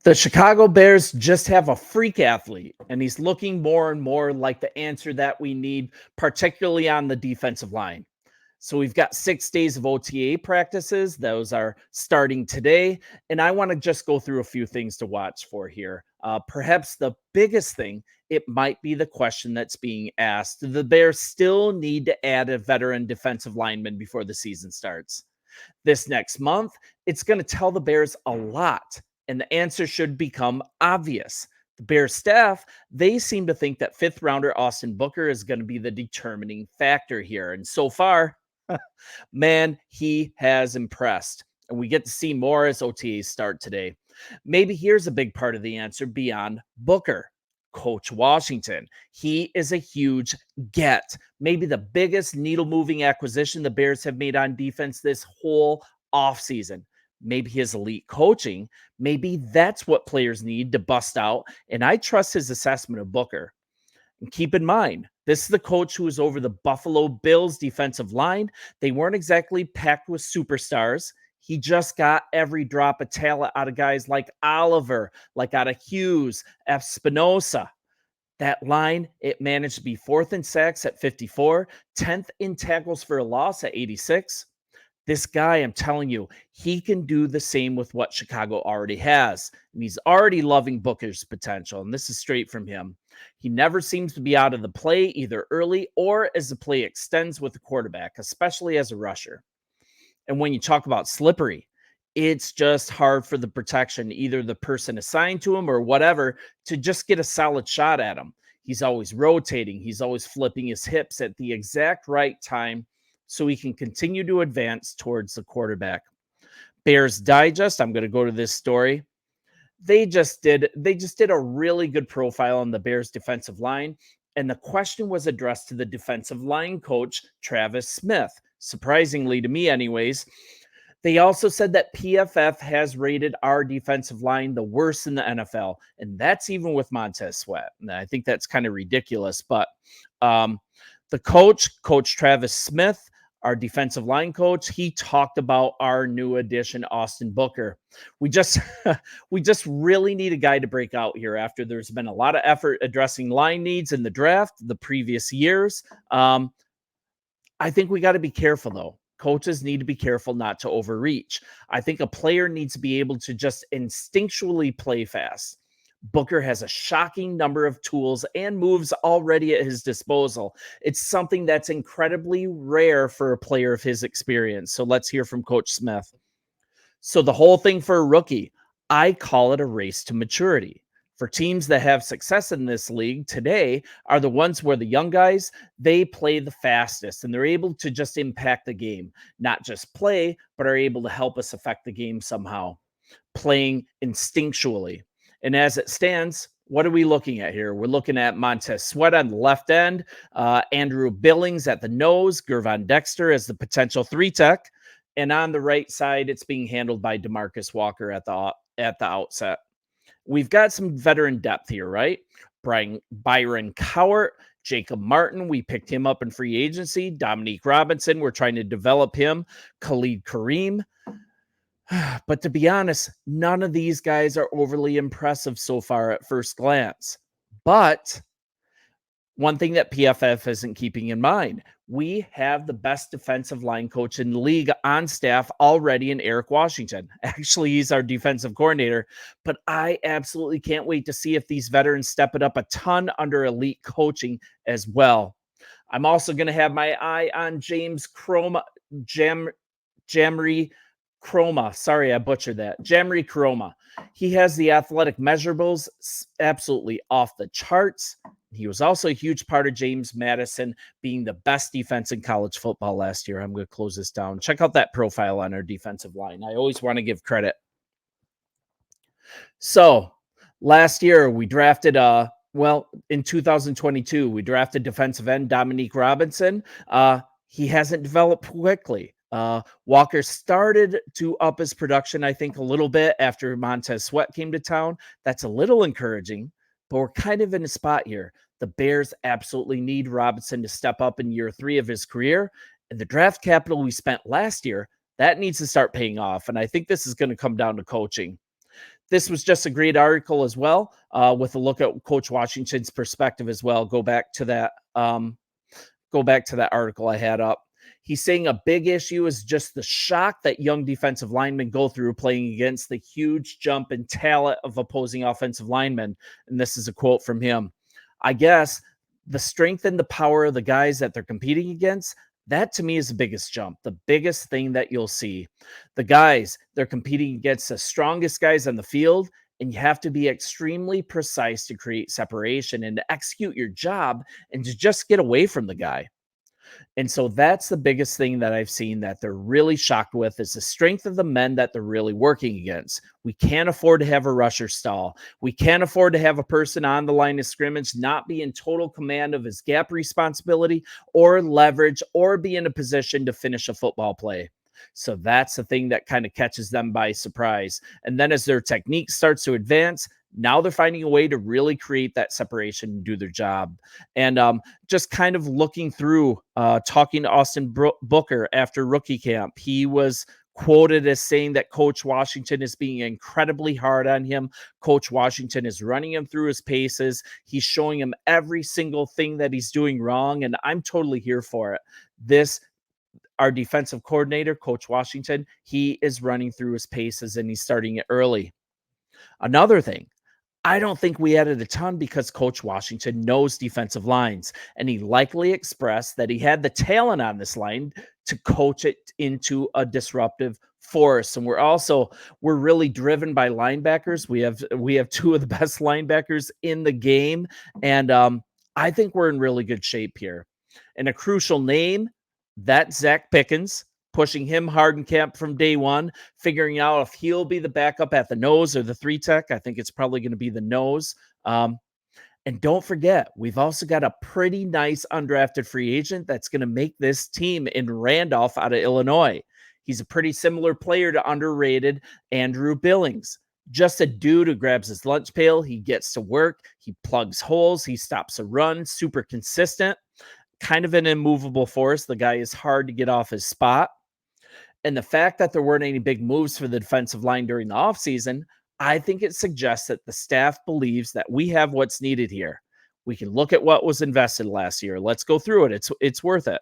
The Chicago Bears just have a freak athlete, and he's looking more and more like the answer that we need, particularly on the defensive line. So we've got 6 days of OTA practices. Those are starting today. And I want to just go through a few things to watch for here. Perhaps the biggest thing, it might be the question that's being asked. Do the Bears still need to add a veteran defensive lineman before the season starts? This next month, it's going to tell the Bears a lot, and the answer should become obvious. The Bears staff, they seem to think that fifth rounder Austin Booker is going to be the determining factor here. And so far, man, he has impressed. And we get to see more as OTAs start today. Maybe here's a big part of the answer beyond Booker. Coach Washington. He is a huge get. Maybe the biggest needle moving acquisition the Bears have made on defense this whole offseason. Maybe his elite coaching. Maybe that's what players need to bust out. And I trust his assessment of Booker. And keep in mind, this is the coach who was over the Buffalo Bills defensive line. They weren't exactly packed with superstars. He just got every drop of talent out of guys like Oliver, like out of Hughes, Espinosa. That line, it managed to be fourth in sacks at 54, 10th in tackles for a loss at 86. This guy, I'm telling you, he can do the same with what Chicago already has. And he's already loving Booker's potential. And this is straight from him. He never seems to be out of the play, either early or as the play extends with the quarterback, especially as a rusher. And when you talk about slippery, it's just hard for the protection, either the person assigned to him or whatever, to just get a solid shot at him. He's always rotating. He's always flipping his hips at the exact right time so he can continue to advance towards the quarterback. Bears Digest, I'm going to go to this story. They just did a really good profile on the Bears defensive line, and the question was addressed to the defensive line coach, Travis Smith. Surprisingly to me anyways. They also said that PFF has rated our defensive line the worst in the NFL, and that's even with Montez Sweat. And I think that's kind of ridiculous, but the Coach Travis Smith, our defensive line coach, he talked about our new addition, Austin Booker. We just really need a guy to break out here after there's been a lot of effort addressing line needs in the draft the previous years. I think we got to be careful, though. Coaches need to be careful not to overreach. I think a player needs to be able to just instinctually play fast. Booker has a shocking number of tools and moves already at his disposal. It's something that's incredibly rare for a player of his experience. So let's hear from Coach Smith. So the whole thing for a rookie, I call it a race to maturity. For teams that have success in this league today are the ones where the young guys, they play the fastest and they're able to just impact the game, not just play, but are able to help us affect the game somehow, playing instinctually. And as it stands, what are we looking at here? We're looking at Montez Sweat on the left end, Andrew Billings at the nose, Gervon Dexter as the potential 3-tech. And on the right side, it's being handled by DeMarcus Walker at the outset. We've got some veteran depth here, right? Byron Cowart, Jacob Martin, we picked him up in free agency. Dominique Robinson, we're trying to develop him. Khalid Kareem. But to be honest, none of these guys are overly impressive so far at first glance. But one thing that PFF isn't keeping in mind, we have the best defensive line coach in the league on staff already in Eric Washington. Actually, he's our defensive coordinator, but I absolutely can't wait to see if these veterans step it up a ton under elite coaching as well. I'm also going to have my eye on Jamry Croma. Sorry, I butchered that. Jamry Croma. He has the athletic measurables absolutely off the charts. He was also a huge part of James Madison being the best defense in college football last year. I'm going to close this down. Check out that profile on our defensive line. I always want to give credit. So last year we drafted, in 2022, we drafted defensive end Dominique Robinson. He hasn't developed quickly. Walker started to up his production, I think, a little bit after Montez Sweat came to town. That's a little encouraging, but we're kind of in a spot here. The Bears absolutely need Robinson to step up in year 3 of his career. And the draft capital we spent last year, that needs to start paying off. And I think this is going to come down to coaching. This was just a great article as well, with a look at Coach Washington's perspective as well. Go back to that article I had up. He's saying a big issue is just the shock that young defensive linemen go through playing against the huge jump in talent of opposing offensive linemen. And this is a quote from him. I guess the strength and the power of the guys that they're competing against, that to me is the biggest jump, the biggest thing that you'll see. The guys, they're competing against the strongest guys on the field, and you have to be extremely precise to create separation and to execute your job and to just get away from the guy. And so that's the biggest thing that I've seen that they're really shocked with is the strength of the men that they're really working against. We can't afford to have a rusher stall. We can't afford to have a person on the line of scrimmage not be in total command of his gap responsibility or leverage or be in a position to finish a football play. So that's the thing that kind of catches them by surprise. And then as their technique starts to advance, now they're finding a way to really create that separation and do their job. And just kind of looking through, talking to Austin Booker after rookie camp, he was quoted as saying that Coach Washington is being incredibly hard on him. Coach Washington is running him through his paces. He's showing him every single thing that he's doing wrong. And I'm totally here for it. Our defensive coordinator, Coach Washington, he is running through his paces and he's starting it early. Another thing, I don't think we added a ton because Coach Washington knows defensive lines, and he likely expressed that he had the talent on this line to coach it into a disruptive force. And we're really driven by linebackers. We have two of the best linebackers in the game, and I think we're in really good shape here. And a crucial name, that's Zach Pickens, pushing him hard in camp from day one, figuring out if he'll be the backup at the nose or the 3-tech. I think it's probably going to be the nose. And don't forget, we've also got a pretty nice undrafted free agent that's going to make this team in Randolph out of Illinois. He's a pretty similar player to underrated Andrew Billings. Just a dude who grabs his lunch pail. He gets to work. He plugs holes. He stops a run. Super consistent. Kind of an immovable force. The guy is hard to get off his spot. And the fact that there weren't any big moves for the defensive line during the offseason, I think it suggests that the staff believes that we have what's needed here. We can look at what was invested last year. Let's go through it. It's worth it.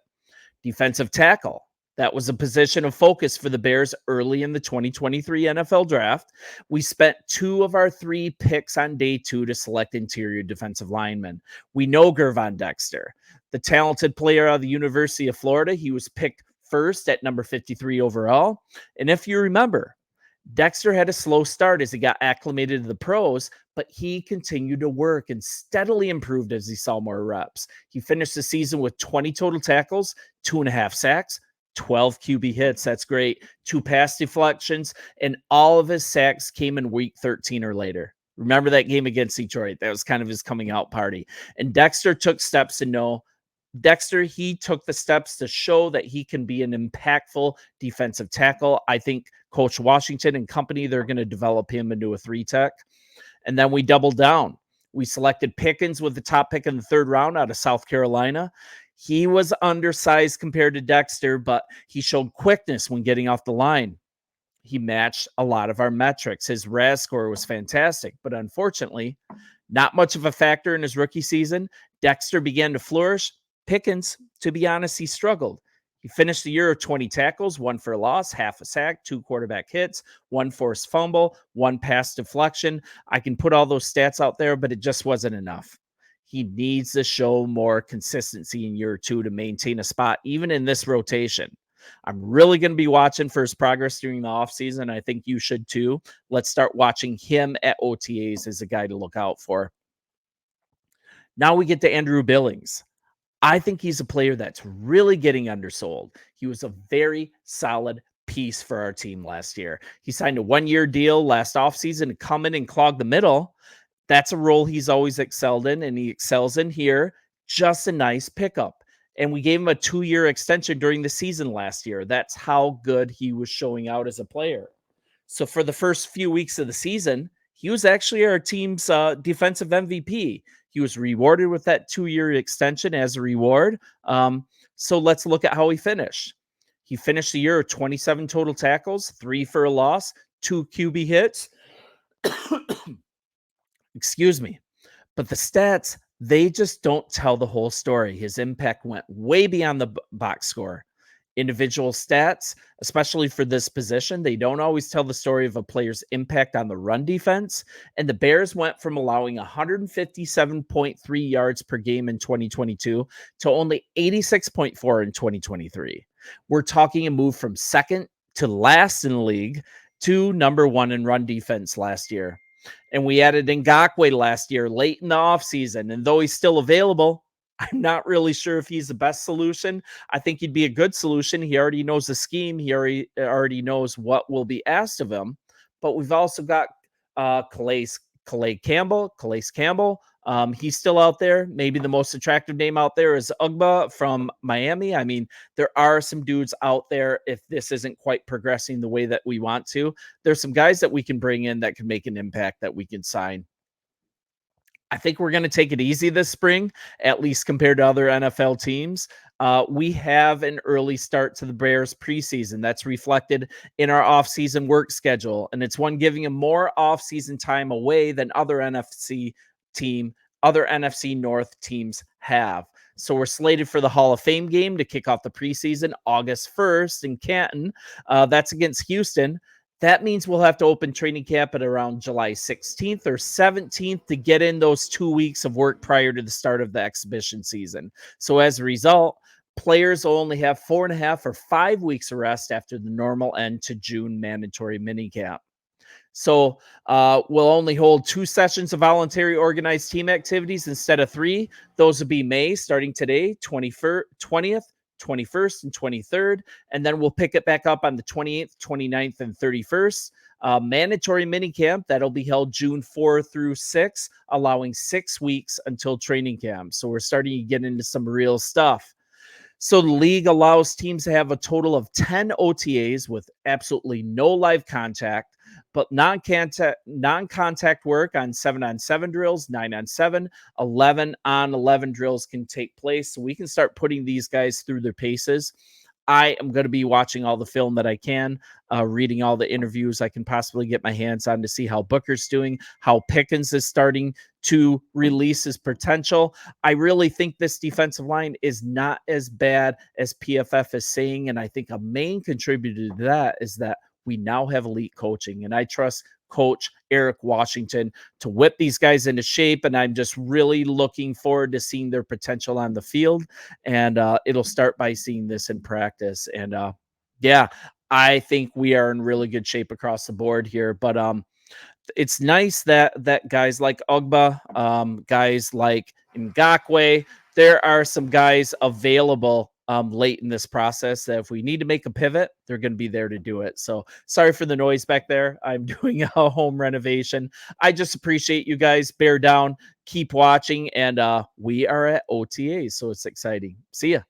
Defensive tackle. That was a position of focus for the Bears early in the 2023 NFL draft. We spent 2 of our 3 picks on day 2 to select interior defensive linemen. We know Gervon Dexter, the talented player out of the University of Florida. He was picked first at number 53 overall. And if you remember, Dexter had a slow start as he got acclimated to the pros, but he continued to work and steadily improved as he saw more reps. He finished the season with 20 total tackles, 2.5 sacks, 12 QB hits. That's great. 2 pass deflections, and all of his sacks came in week 13 or later. Remember that game against Detroit? That was kind of his coming out party. And Dexter took steps to know he took the steps to show that he can be an impactful defensive tackle. I think Coach Washington and company, they're going to develop him into a 3-tech. And then we doubled down. We selected Pickens with the top pick in the 3rd round out of South Carolina. He was undersized compared to Dexter, but he showed quickness when getting off the line. He matched a lot of our metrics. His RAS score was fantastic, but unfortunately, not much of a factor in his rookie season. Dexter began to flourish. Pickens, to be honest, he struggled. He finished the year with 20 tackles, 1 for a loss, half a sack, 2 quarterback hits, 1 forced fumble, 1 pass deflection. I can put all those stats out there, but it just wasn't enough. He needs to show more consistency in year 2 to maintain a spot, even in this rotation. I'm really going to be watching for his progress during the offseason. I think you should too. Let's start watching him at OTAs as a guy to look out for. Now we get to Andrew Billings. I think he's a player that's really getting undersold. He was a very solid piece for our team last year. He signed a 1-year deal last offseason to come in and clog the middle. That's a role he's always excelled in, and he excels in here. Just a nice pickup. And we gave him a 2-year extension during the season last year. That's how good he was showing out as a player. So for the first few weeks of the season, he was actually our team's defensive MVP. He was rewarded with that 2-year extension as a reward. So let's look at how he finished. He finished the year with 27 total tackles, 3 for a loss, 2 QB hits, Excuse me. But the stats, they just don't tell the whole story. His impact went way beyond the box score. Individual stats, especially for this position, they don't always tell the story of a player's impact on the run defense. And the Bears went from allowing 157.3 yards per game in 2022 to only 86.4 in 2023. We're talking a move from second to last in the league to number one in run defense last year. And we added Ngakoue last year late in the offseason. And though he's still available, I'm not really sure if he's the best solution. I think he'd be a good solution. He already knows the scheme. He already knows what will be asked of him. But we've also got Calais Campbell. He's still out there. Maybe the most attractive name out there is Ugba from Miami. I mean, there are some dudes out there. If this isn't quite progressing the way that we want to, there's some guys that we can bring in that can make an impact that we can sign. I think we're going to take it easy this spring, at least compared to other NFL teams. We have an early start to the Bears preseason. That's reflected in our offseason work schedule, and it's one giving them more offseason time away than other NFC North teams have. So we're slated for the Hall of Fame game to kick off the preseason August 1st in Canton. That's against Houston. That means we'll have to open training camp at around July 16th or 17th to get in those 2 weeks of work prior to the start of the exhibition season. So as a result, players will only have 4.5 or 5 weeks of rest after the normal end to June mandatory minicamp. So we'll only hold 2 sessions of voluntary organized team activities instead of 3. Those will be May, starting today, 20th, 21st, and 23rd. And then we'll pick it back up on the 28th, 29th, and 31st. Mandatory minicamp, that'll be held June 4 through 6, allowing 6 weeks until training camp. So we're starting to get into some real stuff. So the league allows teams to have a total of 10 OTAs with absolutely no live contact, but non-contact work on 7-on-7 drills, 9-on-7, 11-on-11 drills can take place. So we can start putting these guys through their paces. I am going to be watching all the film that I can, reading all the interviews I can possibly get my hands on to see how Booker's doing, how Pickens is starting to release his potential. I really think this defensive line is not as bad as PFF is saying, and I think a main contributor to that is that we now have elite coaching, and I trust Coach Eric Washington to whip these guys into shape, and I'm just really looking forward to seeing their potential on the field, and it'll start by seeing this in practice. And yeah, I think we are in really good shape across the board here, but it's nice that guys like Ugba, guys like Ngakoue, there are some guys available late in this process that if we need to make a pivot, they're going to be there to do it. So sorry for the noise back there. I'm doing a home renovation. I just appreciate you guys. Bear down, keep watching, and we are at OTAs, so it's exciting. See ya.